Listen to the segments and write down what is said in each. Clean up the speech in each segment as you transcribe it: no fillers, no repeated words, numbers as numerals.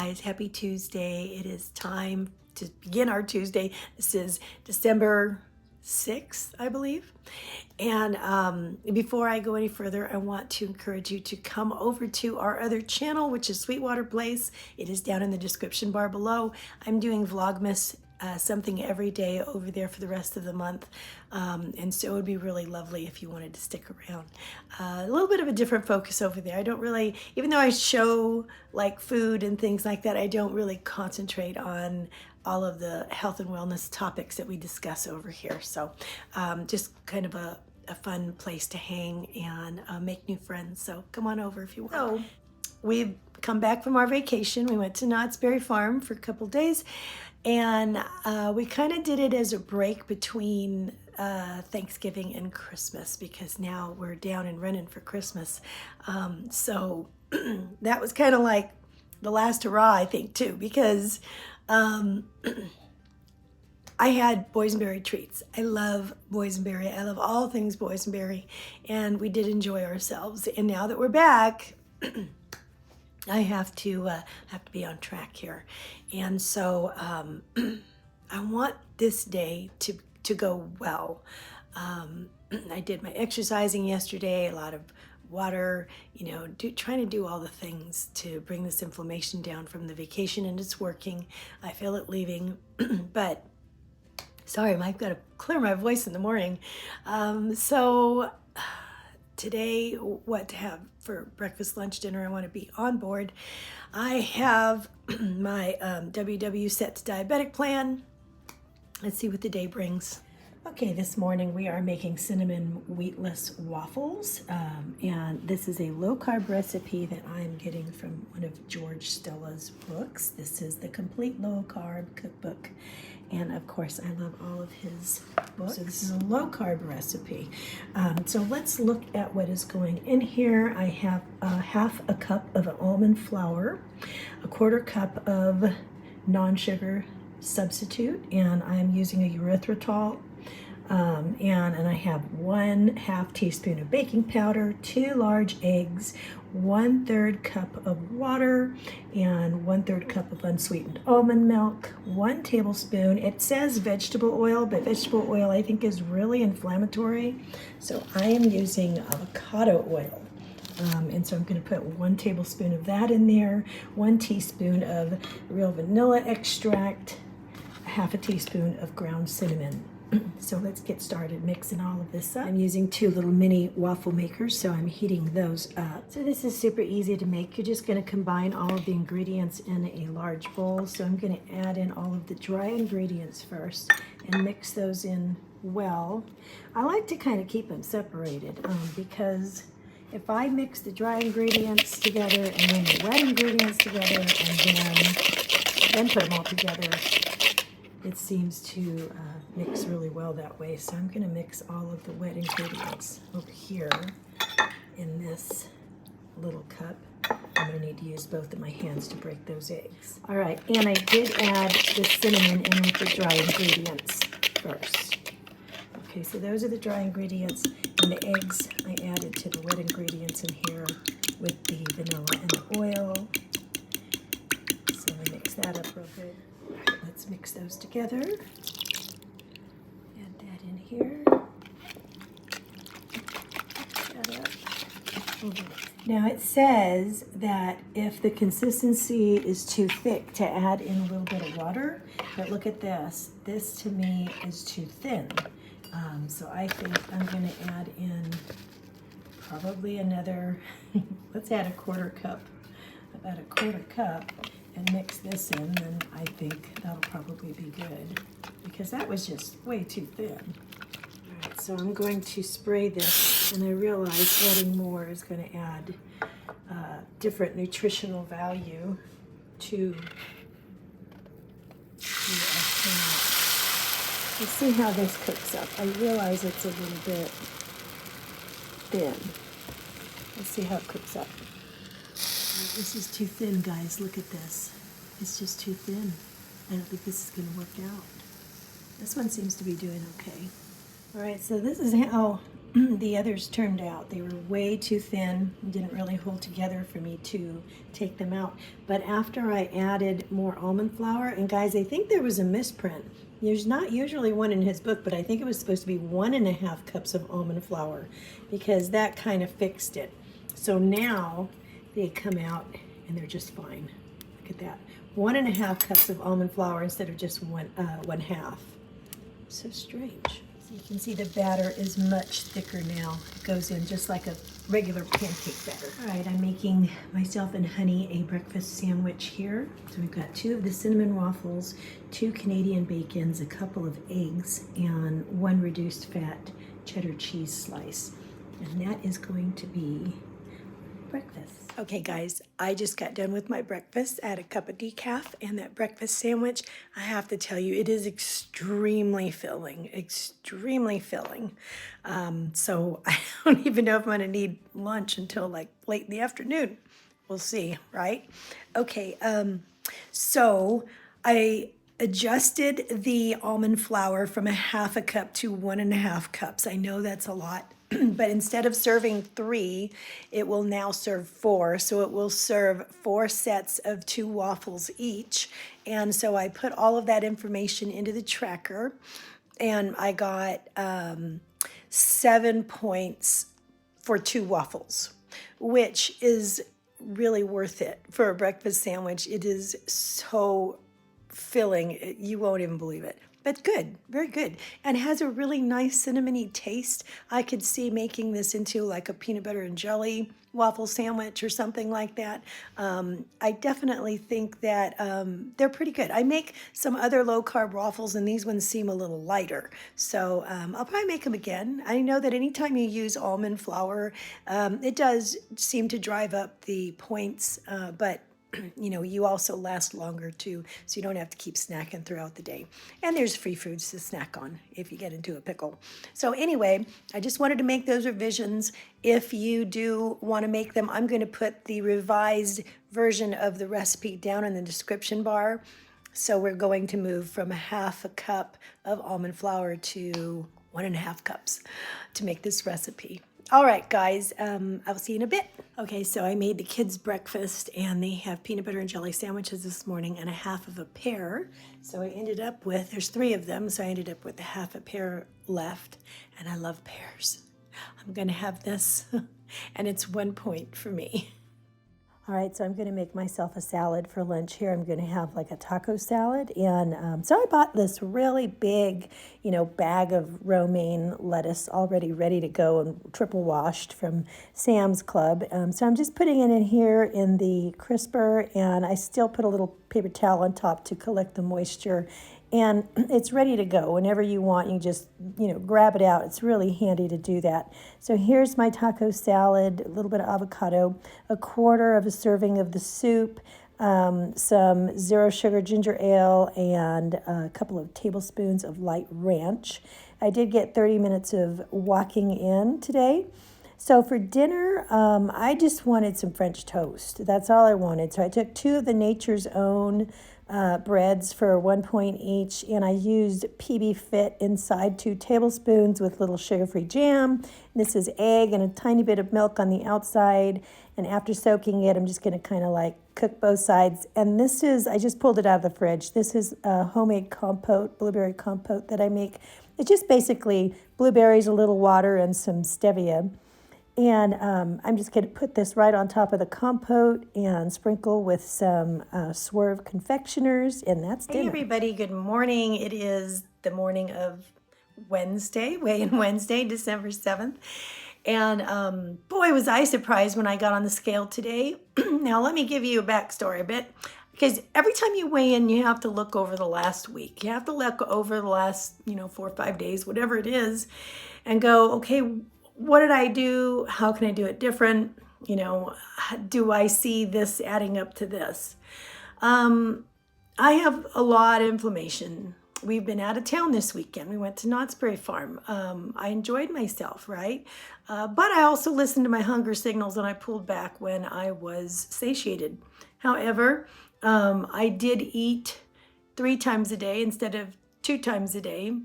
guys, happy Tuesday. It is time to begin our Tuesday. This is December 6th, I believe. And before I go any further, I want to encourage you to come over to our other channel, which is Sweetwater Place. It is down in the description bar below. I'm doing Vlogmas something every day over there for the rest of the month. And so it would be really lovely if you wanted to stick around. A little bit of a different focus over there. I don't really, even though I show like food and things like that, I don't really concentrate on all of the health and wellness topics that we discuss over here. So just kind of a fun place to hang and make new friends. So come on over if you want. So we've come back from our vacation. We went to Knott's Berry Farm for a couple days. And we kind of did it as a break between Thanksgiving and Christmas, because now we're down and running for Christmas. So that was kind of like the last hurrah, I think, too, because I had boysenberry treats. I love boysenberry. I love all things boysenberry, and we did enjoy ourselves. And now that we're back, I have to be on track here. And so I want this day to go well. I did my exercising yesterday, a lot of water, you know, trying to do all the things to bring this inflammation down from the vacation, and it's working. I feel it leaving, but sorry, I've got to clear my voice in the morning. So today, what to have for breakfast, lunch, dinner, I want to be on board. I have my WW Set to Diabetic plan. Let's see what the day brings. Okay, this morning we are making cinnamon wheatless waffles, and this is a low-carb recipe that I'm getting from one of George Stella's books. This is the Complete Low-Carb Cookbook, and of course I love all of his books. So this is a low-carb recipe. So let's look at what is going in here. I have half a cup of almond flour, a quarter cup of non-sugar substitute, and I'm using a erythritol. And I have 1/2 teaspoon of baking powder, 2 large eggs, 1/3 cup of water, and 1/3 cup of unsweetened almond milk, 1 tablespoon. It says vegetable oil, but vegetable oil I think is really inflammatory. So I am using avocado oil. And so I'm going to put 1 tablespoon of that in there, 1 teaspoon of real vanilla extract, 1/2 teaspoon of ground cinnamon. So let's get started mixing all of this up. I'm using 2 little mini waffle makers, so I'm heating those up. So this is super easy to make. You're just going to combine all of the ingredients in a large bowl. So I'm going to add in all of the dry ingredients first and mix those in well. I like to kind of keep them separated because if I mix the dry ingredients together and then the wet ingredients together and then put them all together, it seems to mix really well that way. So I'm going to mix all of the wet ingredients over here in this little cup. I'm going to need to use both of my hands to break those eggs. All right, and I did add the cinnamon in with the dry ingredients first. Okay, so those are the dry ingredients, and the eggs I added to the wet ingredients in here with the vanilla and the oil. So I mix that up real good. All right, let's mix those together. Add that in here. Mix that up. Now it says that if the consistency is too thick to add in a little bit of water, but look at this. This to me is too thin. So I think I'm going to add in probably another, let's add a quarter cup, about a quarter cup, and mix this in, then I think that'll probably be good, because that was just way too thin. All right, so I'm going to spray this, and I realize adding more is going to add different nutritional value to our pan. Let's see how this cooks up. I realize it's a little bit thin. Let's see how it cooks up. This is too thin, guys. Look at this. It's just too thin. I don't think this is going to work out. This one seems to be doing okay. All right, so this is how the others turned out. They were way too thin, didn't really hold together for me to take them out. But after I added more almond flour, and guys, I think there was a misprint. There's not usually one in his book, but I think it was supposed to be 1.5 cups of almond flour because that kind of fixed it. So now they come out and they're just fine. Look at that. 1.5 cups of almond flour instead of just one half. So strange. So you can see the batter is much thicker now. It goes in just like a regular pancake batter. All right, I'm making myself and Honey a breakfast sandwich here. So we've got 2 of the cinnamon waffles, 2 Canadian bacons, a couple of eggs, and 1 reduced fat cheddar cheese slice. And that is going to be breakfast. Okay guys, I just got done with my breakfast. I had a cup of decaf and that breakfast sandwich. I have to tell you, it is extremely filling, extremely filling. So I don't even know if I'm gonna need lunch until like late in the afternoon. We'll see, right? Okay, so I adjusted the almond flour from 1/2 cup to 1.5 cups. I know that's a lot. But instead of serving 3, it will now serve 4. So it will serve 4 sets of 2 waffles each. And so I put all of that information into the tracker, and I got 7 points for 2 waffles, which is really worth it for a breakfast sandwich. It is so filling, you won't even believe it. But good, very good. And has a really nice cinnamony taste. I could see making this into like a peanut butter and jelly waffle sandwich or something like that. I definitely think that they're pretty good. I make some other low-carb waffles and these ones seem a little lighter. So I'll probably make them again. I know that anytime you use almond flour, it does seem to drive up the points, but you know, you also last longer too, so you don't have to keep snacking throughout the day. And there's free foods to snack on if you get into a pickle. So anyway, I just wanted to make those revisions. If you do want to make them, I'm going to put the revised version of the recipe down in the description bar. So we're going to move from 1/2 cup of almond flour to 1.5 cups to make this recipe. All right, guys, I'll see you in a bit. Okay, so I made the kids breakfast and they have peanut butter and jelly sandwiches this morning and 1/2 of a pear. So I ended up with, there's 3 of them, so I ended up with 1/2 a pear left, and I love pears. I'm gonna have this and it's 1 point for me. All right, so I'm going to make myself a salad for lunch here. I'm going to have like a taco salad. And so I bought this really big, bag of romaine lettuce already ready to go and triple washed from Sam's Club. So I'm just putting it in here in the crisper, and I still put a little paper towel on top to collect the moisture. And it's ready to go. Whenever you want, you just, grab it out. It's really handy to do that. So here's my taco salad, a little bit of avocado, 1/4 of a serving of the soup, some 0 sugar ginger ale, and a couple of tablespoons of light ranch. I did get 30 minutes of walking in today. So for dinner, I just wanted some French toast. That's all I wanted. So I took 2 of the Nature's Own breads for 1 point each, and I used PB Fit inside 2 tablespoons with little sugar-free jam. This is egg and a tiny bit of milk on the outside, and after soaking it, I'm just going to kind of like cook both sides. And this is, I just pulled it out of the fridge. This is a homemade compote, blueberry compote that I make. It's just basically blueberries, a little water, and some stevia. And I'm just going to put this right on top of the compote and sprinkle with some Swerve confectioners, and that's dinner. Hey everybody, good morning. It is the morning of Wednesday, Weigh-In Wednesday, December 7th. And boy, was I surprised when I got on the scale today. Now, let me give you a backstory a bit. Because every time you weigh in, you have to look over the last week. You have to look over the last, 4 or 5 days, whatever it is, and go, okay, what did I do? How can I do it different? Do I see this adding up to this? I have a lot of inflammation. We've been out of town this weekend. We went to Knott's Berry Farm. I enjoyed myself, right? But I also listened to my hunger signals and I pulled back when I was satiated. However, I did eat 3 times a day instead of 2 times a day.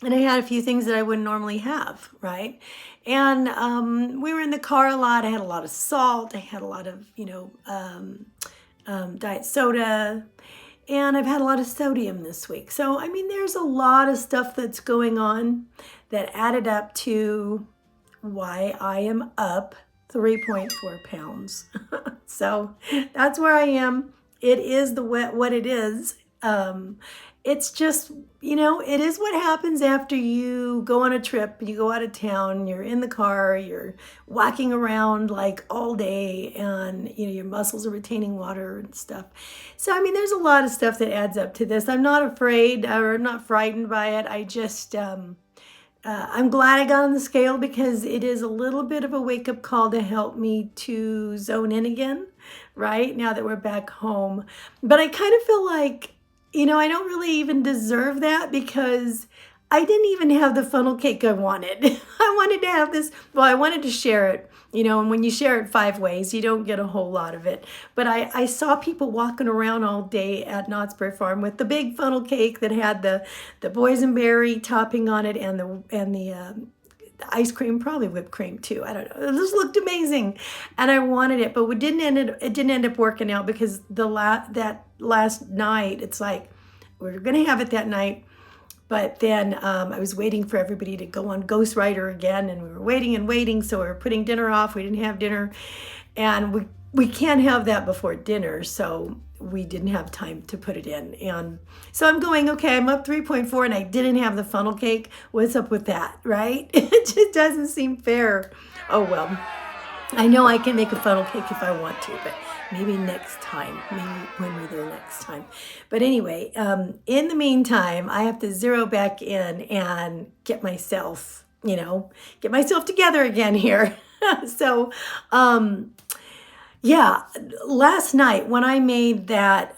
and I had a few things that I wouldn't normally have, right? And we were in the car a lot. I had a lot of salt. I had a lot of, diet soda. And I've had a lot of sodium this week. So, I mean, there's a lot of stuff that's going on that added up to why I am up 3.4 pounds. So that's where I am. It is what it is. It's just, it is what happens after you go on a trip, you go out of town, you're in the car, you're walking around like all day, and, your muscles are retaining water and stuff. So, I mean, there's a lot of stuff that adds up to this. I'm not afraid or not frightened by it. I just, I'm glad I got on the scale because it is a little bit of a wake-up call to help me to zone in again, right? Now that we're back home. But I kind of feel like, I don't really even deserve that because I didn't even have the funnel cake I wanted. I wanted to have this, I wanted to share it, and when you share it 5 ways, you don't get a whole lot of it. But I saw people walking around all day at Knott's Berry Farm with the big funnel cake that had the boysenberry topping on it and the ice cream, probably whipped cream too. I don't know. It just looked amazing, and I wanted it, but it didn't end up working out because that last night, it's like we were gonna have it that night, but then I was waiting for everybody to go on Ghost Rider again, and we were waiting and waiting, so we were putting dinner off. We didn't have dinner, and we can't have that before dinner, so we didn't have time to put it in. And so I'm going, okay, I'm up 3.4 and I didn't have the funnel cake. What's up with that, right? It just doesn't seem fair. Oh, well, I know I can make a funnel cake if I want to, but maybe next time, maybe when we're there next time. But anyway, in the meantime, I have to zero back in and get myself together again here. So, yeah, last night when I made that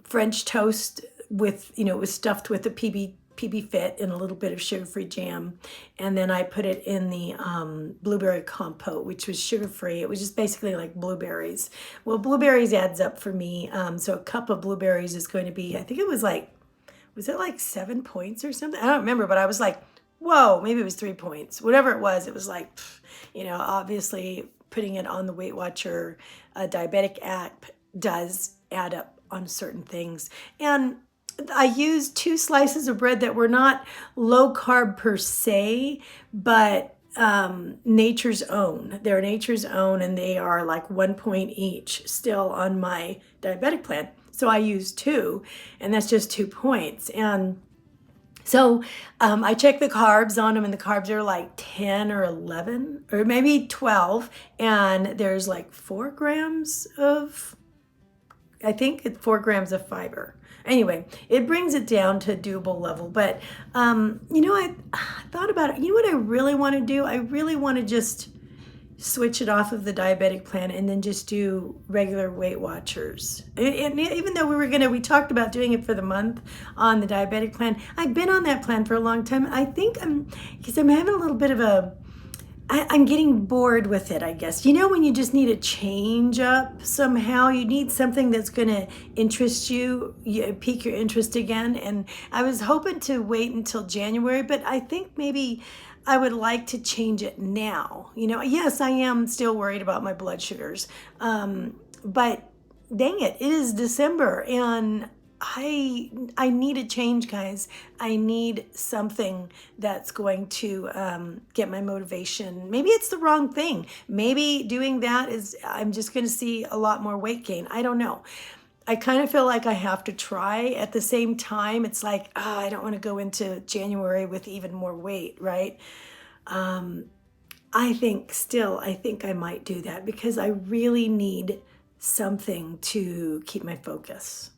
French toast with, it was stuffed with a PB Fit and a little bit of sugar-free jam, and then I put it in the blueberry compote, which was sugar-free. It was just basically like blueberries. Well, blueberries adds up for me, so a cup of blueberries is going to be, I think it was it like 7 points or something? I don't remember, but I was like, whoa, maybe it was 3 points. Whatever it was like, obviously putting it on the Weight Watcher diabetic app does add up on certain things. And I used 2 slices of bread that were not low carb per se, but nature's own. They're nature's own, and they are like 1 point each still on my diabetic plan. So I used 2, and that's just 2 points. And so I checked the carbs on them, and the carbs are like 10 or 11 or maybe 12. And there's like 4 grams of, I think it's 4 grams of fiber. Anyway, it brings it down to a doable level. But, I thought about it. You know what I really want to do? I really want to just switch it off of the diabetic plan and then just do regular Weight Watchers. And even though we talked about doing it for the month on the diabetic plan, I've been on that plan for a long time. I think because I'm having a little bit of I'm getting bored with it, I guess. When you just need a change up somehow, you need something that's going to interest you, pique your interest again. And I was hoping to wait until January, but I think maybe I would like to change it now. Yes, I am still worried about my blood sugars. But dang it is December, and I need a change, guys. I need something that's going to get my motivation. Maybe it's the wrong thing. Maybe doing that I'm just going to see a lot more weight gain. I don't know. I kind of feel like I have to try. At the same time, it's like, I don't want to go into January with even more weight, right? I think I might do that because I really need something to keep my focus.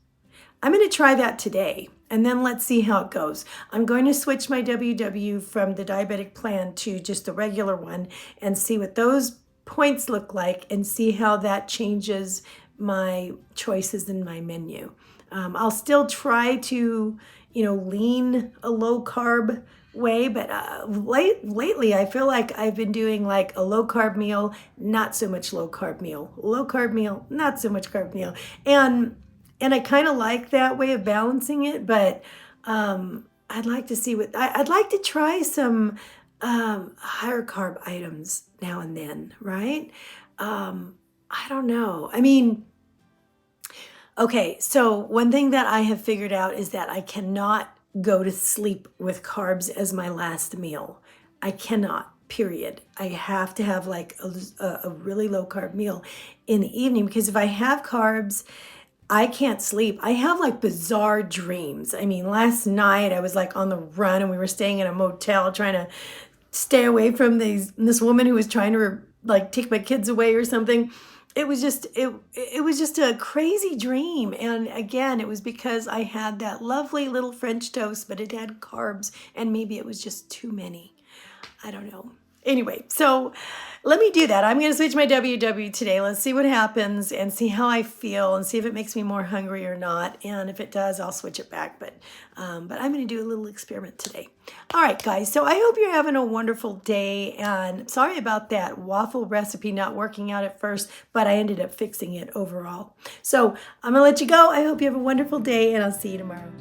I'm going to try that today, and then let's see how it goes. I'm going to switch my WW from the diabetic plan to just the regular one and see what those points look like and see how that changes my choices in my menu. I'll still try to, lean a low carb way, but lately I feel like I've been doing like a low carb meal, not so much low carb meal, low carb meal, not so much carb meal, and I kind of like that way of balancing it, but I'd like to see what I'd like to try some higher carb items now and then, right? I don't know. I mean, okay, so one thing that I have figured out is that I cannot go to sleep with carbs as my last meal. I cannot, period. I have to have like a really low carb meal in the evening, because if I have carbs, I can't sleep. I have like bizarre dreams. I mean, last night I was like on the run and we were staying in a motel trying to stay away from this woman who was trying to like take my kids away or something. It was just a crazy dream. And again, it was because I had that lovely little French toast, but it had carbs, and maybe it was just too many. I don't know. Anyway, so let me do that. I'm going to switch my WW today. Let's see what happens and see how I feel and see if it makes me more hungry or not. And if it does, I'll switch it back. But I'm going to do a little experiment today. All right, guys. So I hope you're having a wonderful day. And sorry about that waffle recipe not working out at first, but I ended up fixing it overall. So I'm going to let you go. I hope you have a wonderful day, and I'll see you tomorrow.